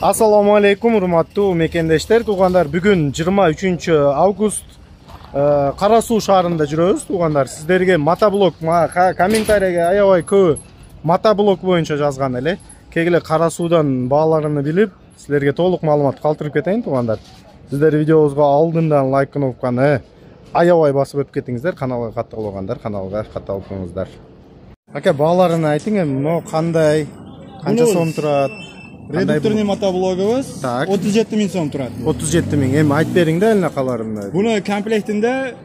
Assalamu alaikum, hurmattуу mekendештер, туугандар. Бүгүн 23-август Кара-Суу шаарында жүрөбүз, туугандар. Сиздерге мотоблог, комментарийге аябай көп мотоблог боюнча жазган эле. Кегиле Кара-Суудан бааларını билип, силерге толук маалымат калтырып кетейин, туугандар. Сиздер видеобузга алдындан лайк кнопканы аябай басып өтүп кетиңиздер. Каналга катталгандар, каналга катталып коюңуздар. Ака, бааларını айтың, эмне кандай, канча сом турат? Редукторный мотоблогыбыз 37 000 сом турат. 37 000. Эми айтып бериң да эле каларын. Буну комплектинде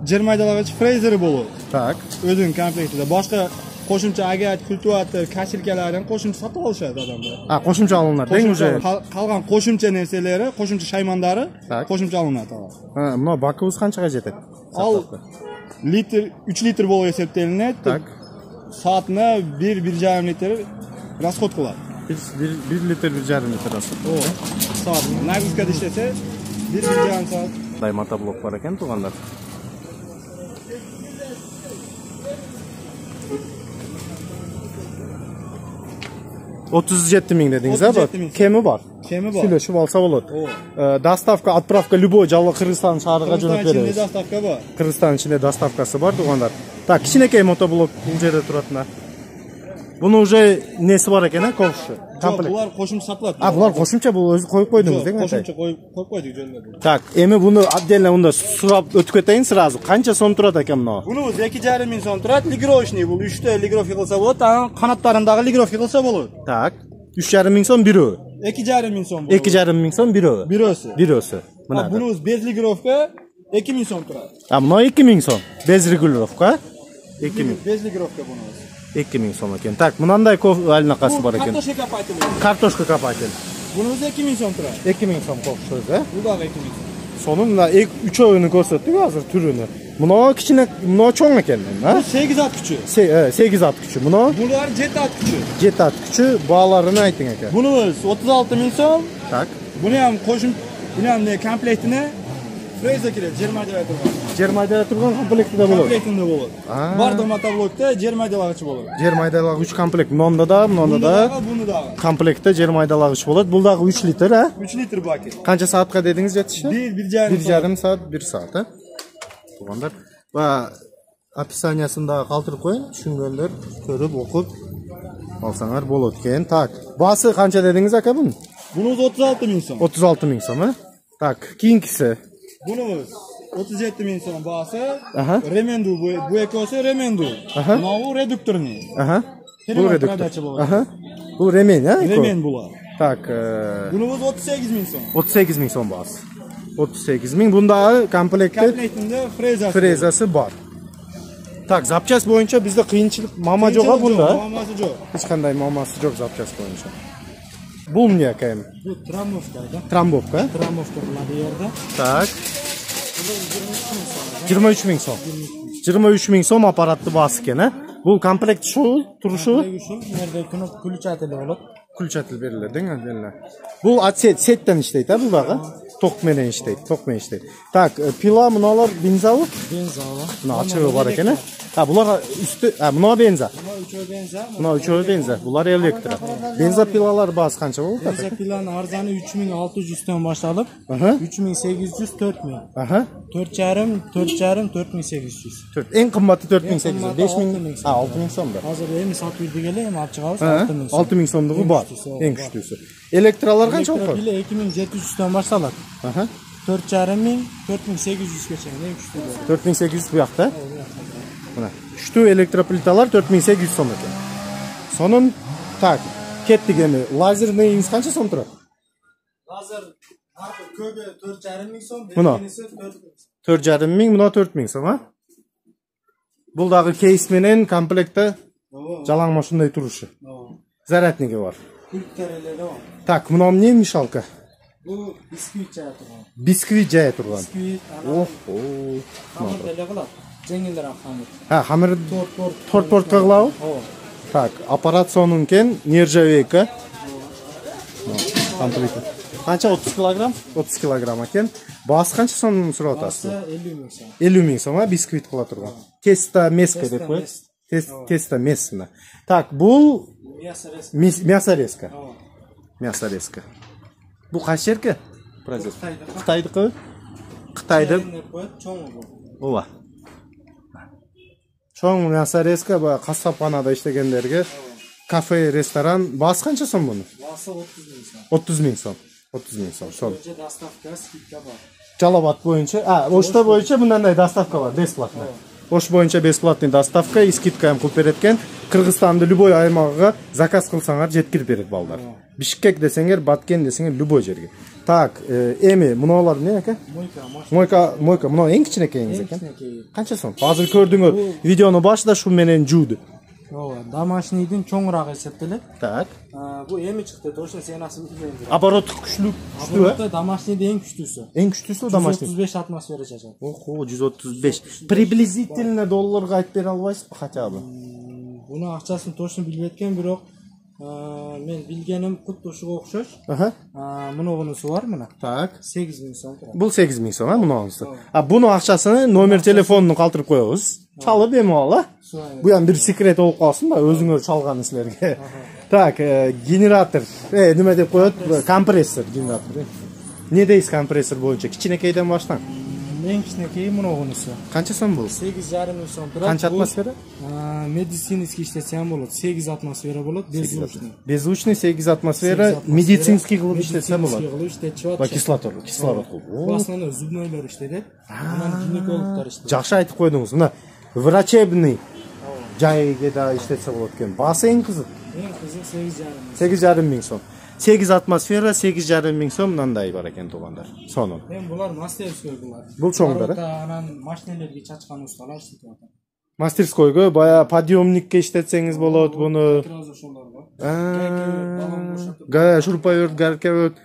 20 айдалагыч фрезери болот. Так. Өзүнүн комплектинде башка кошумча агат, культиватор, касилкаларын кошумча сатып алышат адамдар. Кошумча алынат, дең уже. Калган кошумча нерселери, кошумча шаймандары кошумча алынат. Мына бакыбыз канчага жетет? Ал литр, 3 литр болуп эсептелинет. Так. Саатына 1-1,5 литр расход кылат. 1 литр 1,5 литр расход. Саат нагрузкада иштесе 1,5 саат. Дай мотоблок бар экен, туугандар. $37 000 дедиңиз, а? Кеми бар? Кеми бар. Сүйлөшүп алса болот. Доставка, отправка любой жалгы Кыргызстан шаарына жөнөтүп беребиз. Кыргызстан доставка бар. Кыргызстан ичинде доставкасы бар, туугандар. Так, кичинекей мотоблок бул жерде турат мына. Буну уже неси бар экен, ковшу. Комплект. Булар кошумча сатылат. Булар кошумча, бул өзү коюп койдуңуз, дең? Кошумча коюп койдук жөнүндө. Так, эми буну отдельно унда сурап өтүп кетейин сразу. Канча сом турат экен мына? Буну 2,5 миң сом турат. Лигировочный бул 3 лигровка кылса болот, анан канаттарындагы лигровка кылса болот. Так, 3,5 миң сом бирөө. 2,5 миң сом. 2,5 миң сом бирөө. Бирөөсү. Мына. Буну без лигровка 2 миң сом турат. Мына 2 миң сом. Без регулировка. 2 миң. Без лигровка буну. 2 миң сом экен. Так, мынандай алинакасы бар экен. Картошка копатель. Картошка копатель. Бунун 2 миң сом турат. 2 миң сом ковшу, э? Бул дагы 2 миң сом. Сонун мына 3-өөнү көрсөттүк азыр түрүнү. Мына кичине, мына чоң экен, а? 8 ат күчү. 8 ат күчү. Мына? Булар 7 ат күчү. 7 ат күчү. Бааларын айтың экен. Бунубуз 36 миң сом. Так. Буну ham буну ham комплектине фреза кирет, 20 айдалай турган. 20 айдалай турган комплектиде болот. Комплектинде болот. Бардык мотоблокто 20 айдалагыч болот. 20 айдалагыч комплект. Мында да, буну дагы. Комплектте 20 айдалагыч болот. Бул дагы 3 литр, а? 3 литр баки. Канча саатка дедиңиз жетиши? 1,5 саат, 1 саат, а? Туугандар. Ва описаниясында калтырып коюн, түшүнгөндөр көрүп, окуп алсаңар болот экен. Так, баасы канча дедиңиз ака бун? Бунуз 36 миң сом. 36 миң сом, а? Так, кийинкиси. Бунуз 37 миң сом баасы. Ременду, бу экөөсү ременду. Мына редукторный. Бул редуктор. Бул ремень, а? Ремень булар. Так, бунуз 38 миң сом. 38 миң сом баасы. 38 миң. Бундагы комплектинде фрезасы бар. Так, запчасть боюнча бизде кыйынчылык мама жок бунда. Мамасы жок. Эч кандай мамасы жок запчасть боюнча. Бул эмне экен? Бул трамбовка, да? Трамбовка? Трамбовка бул жерде. Так. 23 миң сом. 23 миң сом аппаратты баасы экен, а? Бул комплект шу, турушу? Жерде ключатель болот. Ключатель берилет, дең? Бул сеттен иштейт, а бул дагы? Ток менен иштейт, Так, пила мыналар бензабы? Бензабы. Мына ачыгы бар экен, а? Булар үстү, мына бенза. Мына үчөө бенза. Булар электро. Бенза пилалар баасы канча болот? Бенза пиланын арзаны 3600 башталып, 3800 4000. 4,5 4800. Эң кымбаты 4800, 5000, 6000 сом да. Азыр эми сатып бирдик эле, эми алып чыгабыз 6000 сом. 6000 сомдугу бар, эң күчтүүсү. Электралар канча болот? 2700 башталат. 4,5 4800 чейин эң күчтүү. 4800 буякта? Мына күчтүү электроплиталар 4800 сом экен. Сонун, так, кеттик эми. Лазерныйыңыз канча сом турат? Азыр көбү 4,5 сом, экиниси 4,5 миң, мына 4000 сом, а? Бул дагы кейс менен комплектте жалаң ушундай турушу. Зарядниги бар. Пульттери бар. Так, мына эмне мешалка? Бул бисквит жая турган. Бисквит жая турган. Бисквит. Хамыр деле кылат. Жеңилдерээк хамыр. Хамыр торт-портко кылабы? Так, аппарат сонун экен, нержавейка. Комплект. Қанша 30 килограмм? 30 килограмм екен. Басы қанша сомнан сұрап отырсыз? Басы 50 мың сом. 50 мың сом, бисквит қыла тұрған. Теста меска деп қояды. Теста мессина. Так, бұл мясорезка. Мясорезка. Бұл қайсы жерге? Қытайдікі? Қытайды. Ола. Чоң мясорезка қасапханада іштегендерге кафе, ресторан. Басы қанша сом бұны? Басы 30 мың сом. 30 мың сом. 30 мың сом. Сол. Доставка, скидка бар. Жалабат бойынша, Ошта бойынша мынандай доставка бар, бесплатно. Ош бойынша бесплатный доставка, и скидка қылып береткен. Кыргызстанды любой аймағыға заказ қылсаңар жеткирип берет балдар. Бишкек десеңер, Баткен десеңер любой жерге. Так, эми мыналар не экен? Мойка, мына эң кичинекейиңиз экен. Канча сом? Азыр көрдүңөр, видеону башында шу менен жууду. Домашнийдин чоңураак эсептелет. Так. Бу эми чыкты, точно сенасы үзүлөндү. Обороттук күчтүү, домашнийде эң күчтүүсү. Эң күчтүүсү домашний. 135 атмосфера чачат. Охо, 135. Приблизительно долларга айтып бере албайсызбы хотя бы? Буну акчасын точно билбеткен, бирок мен билгеним куту ушуга окшош. Мунусу бар мына. Так. 8 мың сом турат. Бул 8 мың сом, мунусу. Буну акчасын номер телефонуну калтырып коебуз. Чалып эми ал, Бу эми бир секрет болуп калсын да, өзүңөр чалган силерге. Так, генератор. Неме деп коет? Компрессор генератор. Не дейсиз компрессор боюнча? Кичинекейден баштан. Эң кичинекейи мунусу. Канча сом бул? 8,5 мың сом турат. Канча атмосфера? Медицинский иштетсем болот. 8 атмосфера болот, беззвучный. Беззвучный 8 атмосфера, медицинский кылып иштетсе болот. Кислород. В основном зубнойлор иштетет. Анан гинекологдор иштетет. Жакшы айтып койдуңуз. Мына врачебный жайга да иштетсе болот экен. Басы эң кызык. Эң кызык 8,5 мың. 8,5 мың сом. 8 атмосфера, 8,5 мың сом мындай бар экен туугандар. Сонун. Булар мастерской булар. Бул чоңдор, Анан машинелерге чачкан усталар иштетип атат. Мастерскойго бая подъемникке иштетсеңиз болот буну. Шурпайөрт, гаркебөт.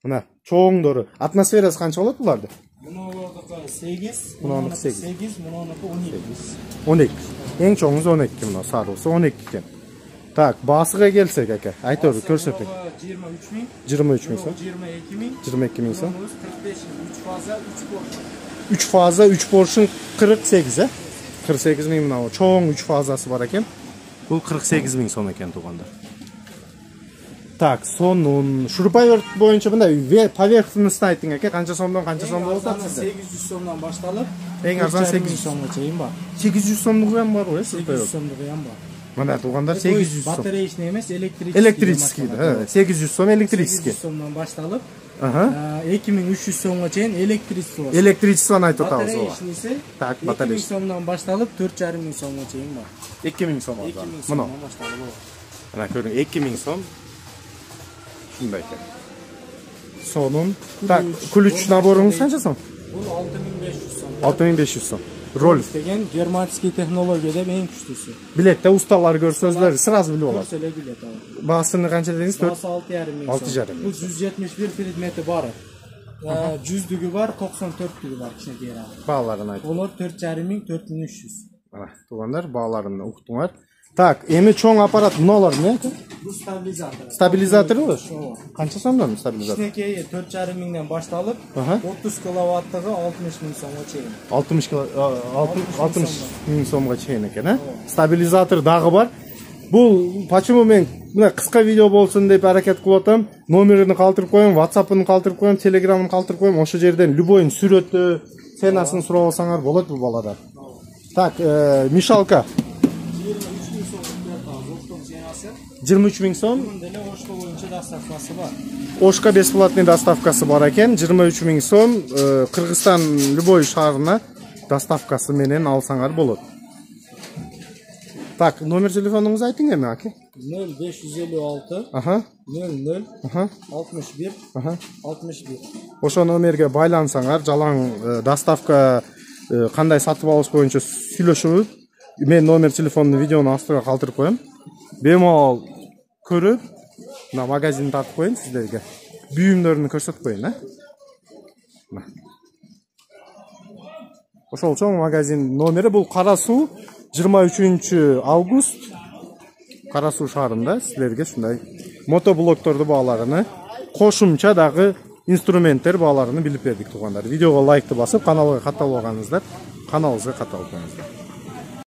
Мына чоңдору. Атмосферасы канча болот буларды? Мунунуку 8, 8, мунунуку 12. 12. Эң чоңуз 12 мына сарысы 12 экен. Так, басыга келсек ака, айтор көрсөтөк. 23 мың сом. 22 мың сом. 3 фаза, 3 поршун 48, 48 мың мына чоң 3 фазасы бар экен. Бул 48 мың сом экен туугандар. Так, сонун шурпайөрт боюнча мындай поверхностно айтың ака, канча сомдон канча сом болот? 800 сомдон башталып, эң арзан 800 сомго чейин бар. 800 сомдугу ham бар го, 800 сомдугу ham бар. Мына туугандар 800 сом. Батареечный эмес, электрический. Электрический, 800 сом электрический. 800 сомдон башталып, 2300 сомго чейин электричество бар. Электричествоны айтып атабыз. Батареечныйси Так, 2000 сомдон башталып 4,5 мың сомго чейин бар. 2000 сом алды. 2000 Мына. сомдон башталып. Мына көрүң 2000 сом. Шундай экен. Сонун. Так, ключ наборыңыз канча сом? Бул 6500 сом. 6500 сом. Роль деген германский технология деп эң күчтүүсү. Билет да усталар көрсөзлөр сразу билип алат. Көрсөлө билет ал. Баасыны канча дедиңиз? 6,5 мың. 6,5 мың. Бул 171 предмети бар. 100дүгү бар, 94дүгү бар кичинекей. Бааларын айтып. Олар 4,5 мың, 4300. Туугандар, бааларын уктуңар. Так, эми чоң аппарат мыналар эмне? Бул стабилизатор. Стабилизаторбу? Канча сомдон стабилизатор? Кичинекей 4,5 мыңдан башталып, 30 киловаттыгы 60 мың сомго чейин. 60 мың сомго чейин экен, Стабилизатор дагы бар. Бул почему мен мына кыска видео болсун деп аракет кылып атам. Номерин калтырып коем, WhatsApp-ын калтырып коем, Telegram-ын калтырып коем. Ошо жерден любойн сүрөтү, ценасын сурап алсаңар болот бул баладан. Так, мешалка 23 мың сом. Ошко боюнча доставкасы бар. Ошко бесплатный доставкасы бар экен. 23 мың сом. Кыргызстан любой шаарына доставкасы менен алсаңар болот. Так, номер телефонуңуз айтың эми, ака? 0556 00 61 61. Ошо номерге байлансаңар, жалаң доставка кандай сатып алыш боюнча сүйлөшүбүз. Мен номер телефонун видеонун астына калтырып коем. Бемал көрүп, мына магазин тартып коеюн сиздерге. Бүйүмдөрүнү көрсөтүп коеюн, Ошол чоң магазин номери бул Кара Суу 23 август Кара Суу шаарында силерге ушундай мотоблокторду бааларыны кошумча дагы инструменттер бааларын билип бердик туугандар. Видеого лайкты басып, каналга катталып алганыңыздар, каналыбызга катталып коюңуздар.